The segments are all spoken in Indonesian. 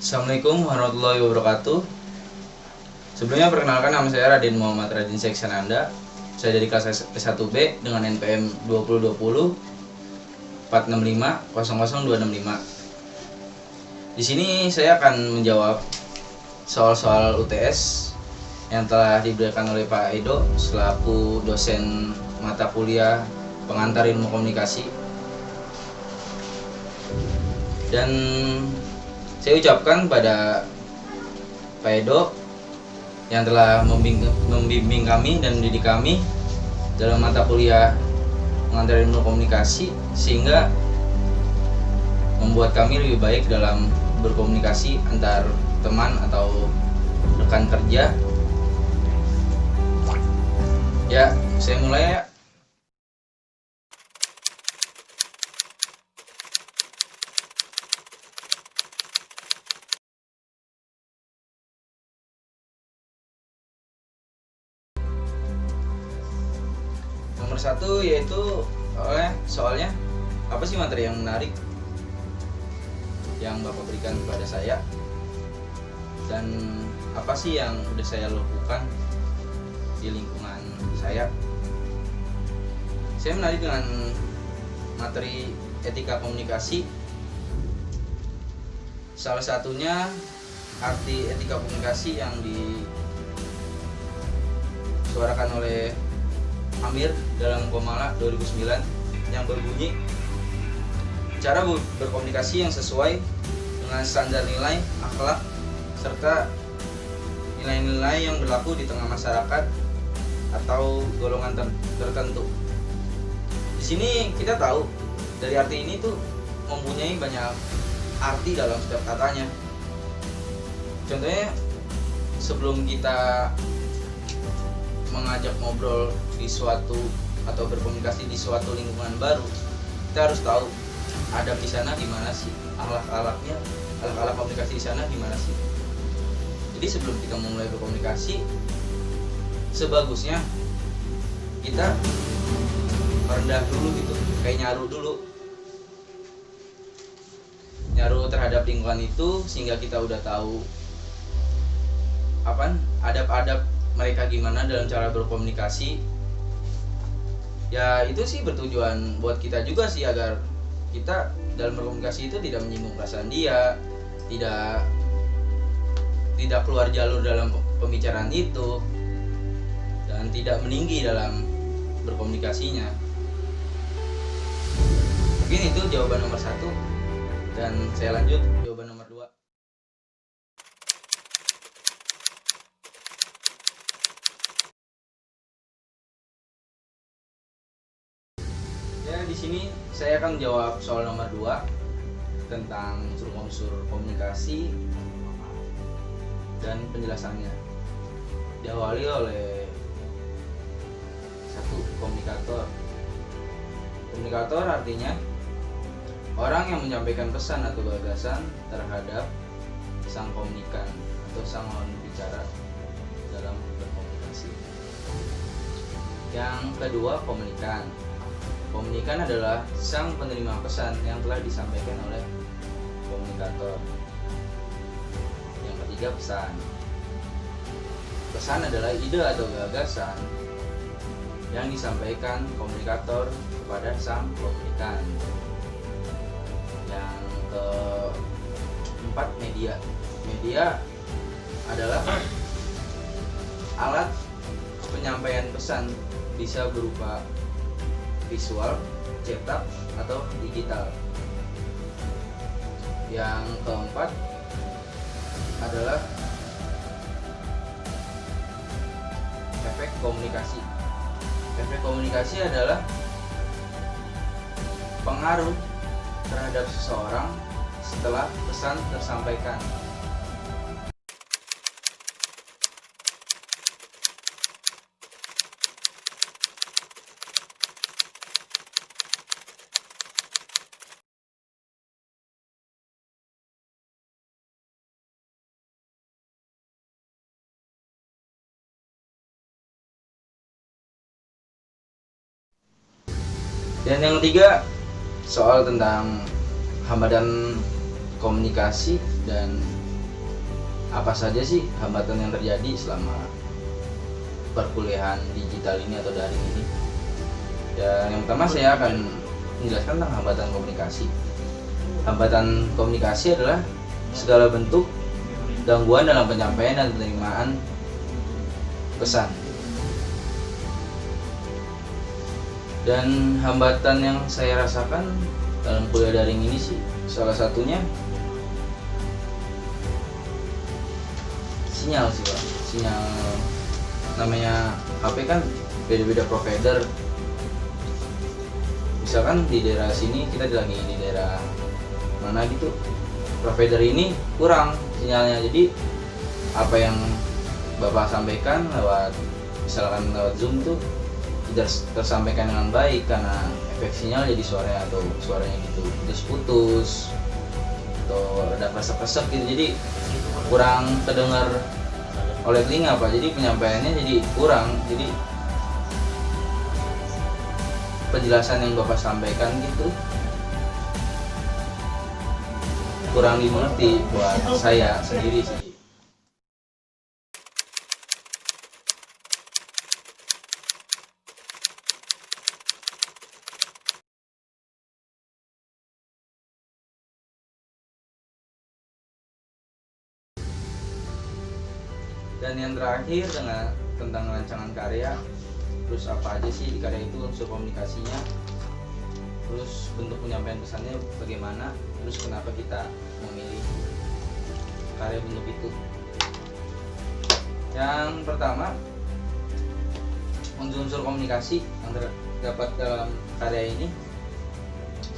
Assalamualaikum warahmatullahi wabarakatuh. Sebelumnya perkenalkan, nama saya Raden Muhammad Radin Seksananda. Saya dari kelas S1B dengan NPM 2020 465 00265. Di sini saya akan menjawab soal-soal UTS yang telah diberikan oleh Pak Edo selaku dosen mata kuliah pengantar ilmu komunikasi. Dan saya ucapkan pada Pak Edo yang telah membimbing kami dan mendidik kami dalam mata kuliah pengantar ilmu komunikasi, sehingga membuat kami lebih baik dalam berkomunikasi antar teman atau rekan kerja. Ya, saya mulai ya. Nomor satu yaitu soalnya apa sih materi yang menarik yang Bapak berikan kepada saya, dan apa sih yang udah saya lakukan di lingkungan saya. Saya menarik dengan materi etika komunikasi. Salah satunya arti etika komunikasi yang disuarakan oleh Amir dalam Komala 2009 yang berbunyi, cara berkomunikasi yang sesuai dengan standar nilai, akhlak, serta nilai-nilai yang berlaku di tengah masyarakat atau golongan tertentu. Di sini kita tahu dari arti ini tuh mempunyai banyak arti dalam setiap katanya. Contohnya, sebelum kita mengajak ngobrol di suatu atau berkomunikasi di suatu lingkungan baru, kita harus tahu adab di sana gimana sih, akhlak komunikasi di sana gimana sih. Jadi sebelum kita memulai berkomunikasi, sebagusnya kita merendah dulu gitu, kayak nyaru terhadap lingkungan itu, sehingga kita udah tahu adab-adab mereka gimana dalam cara berkomunikasi. Ya itu sih bertujuan buat kita juga sih, agar kita dalam berkomunikasi itu tidak menyinggung perasaan dia, tidak keluar jalur dalam pembicaraan itu, dan tidak meninggi dalam berkomunikasinya. Mungkin itu jawaban nomor 1, dan saya lanjut jawaban nomor 2. Ya, di sini saya akan jawab soal nomor 2 tentang unsur-unsur komunikasi dan penjelasannya. Diawali oleh 1. Komunikator. Komunikator artinya orang yang menyampaikan pesan atau gagasan terhadap sang komunikan atau sang lawan bicara dalam berkomunikasi. Yang kedua, komunikan. Komunikan adalah sang penerima pesan yang telah disampaikan oleh komunikator. Yang ketiga, pesan. Pesan adalah ide atau gagasan yang disampaikan komunikator kepada sang komunikan. Yang keempat, media. Media adalah alat penyampaian pesan, bisa berupa visual, cetak, atau digital. Yang keempat adalah efek komunikasi. Efek komunikasi adalah pengaruh terhadap seseorang setelah pesan tersampaikan. Dan yang ketiga, soal tentang hambatan komunikasi dan apa saja sih hambatan yang terjadi selama perkuliahan digital ini atau daring ini. Dan yang pertama saya akan menjelaskan tentang hambatan komunikasi. Hambatan komunikasi adalah segala bentuk gangguan dalam penyampaian dan penerimaan pesan. Dan hambatan yang saya rasakan dalam kuliah daring ini sih salah satunya sinyal sih Pak. Sinyal, namanya HP kan beda-beda provider. Misalkan di daerah sini kita lagi di daerah mana gitu, provider ini kurang sinyalnya, jadi apa yang Bapak sampaikan misalkan lewat Zoom tuh tidak tersampaikan dengan baik karena efek sinyal, jadi suaranya gitu putus-putus atau ada kesek-kesek gitu, jadi kurang terdengar oleh telinga Pak. Jadi penyampaiannya jadi kurang, jadi penjelasan yang Bapak sampaikan gitu kurang dimengerti buat saya sendiri sih. Dan yang terakhir tentang rancangan karya, terus apa aja sih di karya itu unsur komunikasinya, terus bentuk penyampaian pesannya bagaimana, terus kenapa kita memilih karya bentuk itu. Yang pertama, unsur komunikasi yang terdapat dalam karya ini.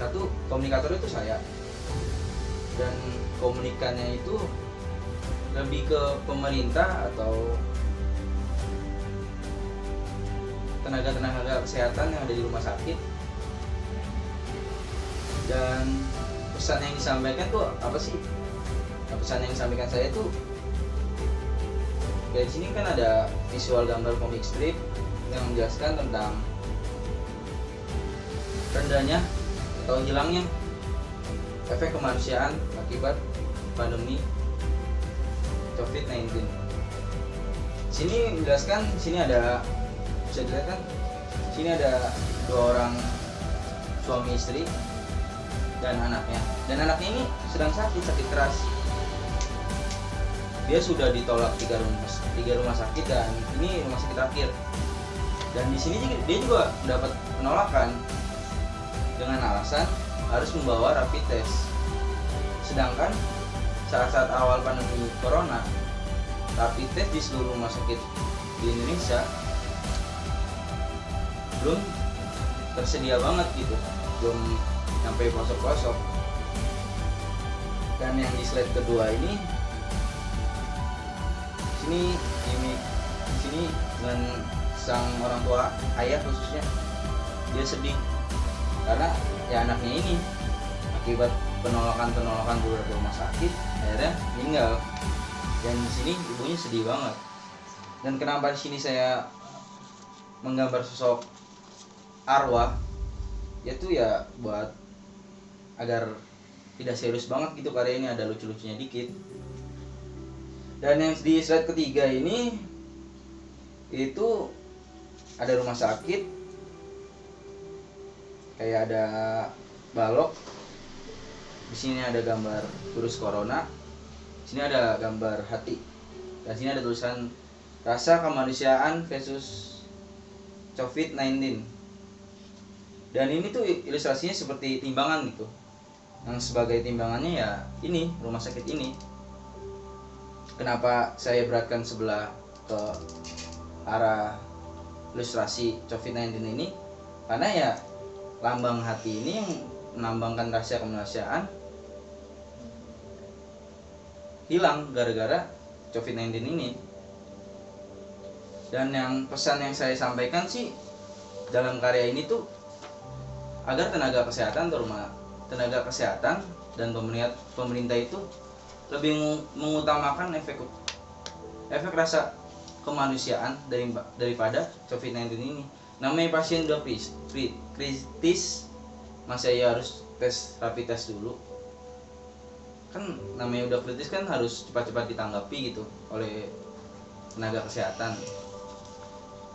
Satu, komunikator itu saya, dan komunikannya itu lebih ke pemerintah atau tenaga kesehatan yang ada di rumah sakit. Dan pesan yang disampaikan tuh apa sih? Nah, pesan yang disampaikan saya itu dari sini kan ada visual gambar komik strip yang menjelaskan tentang rendahnya atau hilangnya efek kemanusiaan akibat pandemi COVID-19. Sini menjelaskan, sini ada, bisa dilihat kan, sini ada 2 orang suami istri dan anaknya. Dan anaknya ini sedang sakit keras. Dia sudah ditolak 3 rumah sakit dan ini rumah sakit terakhir. Dan di sini dia juga mendapat penolakan dengan alasan harus membawa rapid test. Sedangkan saat awal pandemi corona, rapid test di seluruh rumah sakit di Indonesia belum tersedia banget gitu, belum sampai pelosok-pelosok. Dan yang di slide kedua ini, di sini dengan sang orang tua, ayah khususnya, dia sedih karena ya anaknya ini akibat penolakan beberapa rumah sakit akhirnya meninggal. Dan di sini ibunya sedih banget. Dan kenapa di sini saya menggambar sosok arwah, yaitu ya buat agar tidak serius banget gitu, karya ini ada lucu-lucunya dikit. Dan yang di slide ketiga ini itu ada rumah sakit, kayak ada balok. Di sini ada gambar virus corona, di sini ada gambar hati, dan sini ada tulisan rasa kemanusiaan versus COVID-19. Dan ini tuh ilustrasinya seperti timbangan gitu. Yang sebagai timbangannya ya ini rumah sakit ini. Kenapa saya beratkan sebelah ke arah ilustrasi COVID-19 ini? Karena ya lambang hati ini yang melambangkan rasa kemanusiaan hilang gara-gara COVID-19 ini. Dan yang pesan yang saya sampaikan sih dalam karya ini tuh agar tenaga kesehatan dan pemerintah itu lebih mengutamakan efek rasa kemanusiaan daripada COVID-19 ini. Namanya pasien udah kritis, masa ya harus rapid test dulu. kan namanya udah kritis kan harus cepat-cepat ditanggapi gitu oleh tenaga kesehatan.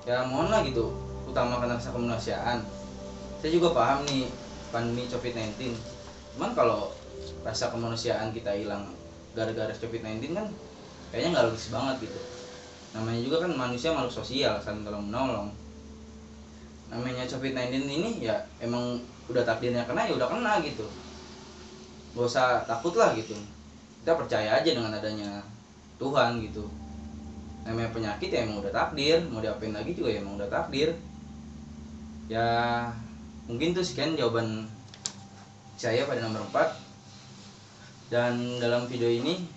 Ya mohon lah gitu, utamakan rasa kemanusiaan. Saya juga paham nih pandemi COVID-19, cuman kalau rasa kemanusiaan kita hilang gara-gara COVID-19 kan kayaknya nggak logis banget gitu. Namanya juga kan manusia makhluk sosial, saling tolong menolong. Namanya COVID-19 ini ya emang udah takdirnya kena, ya udah kena gitu, gak usah takut lah gitu. Kita percaya aja dengan adanya Tuhan gitu. Namanya penyakit ya emang udah takdir, mau diapain lagi juga ya emang udah takdir. Ya mungkin tuh sekian jawaban saya pada nomor 4. Dan dalam video ini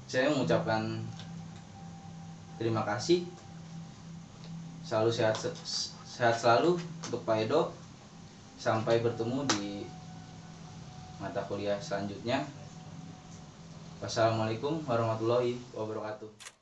saya mengucapkan terima kasih. Selalu sehat selalu untuk Pak Edo. Sampai bertemu di mata kuliah selanjutnya. Wassalamualaikum warahmatullahi wabarakatuh.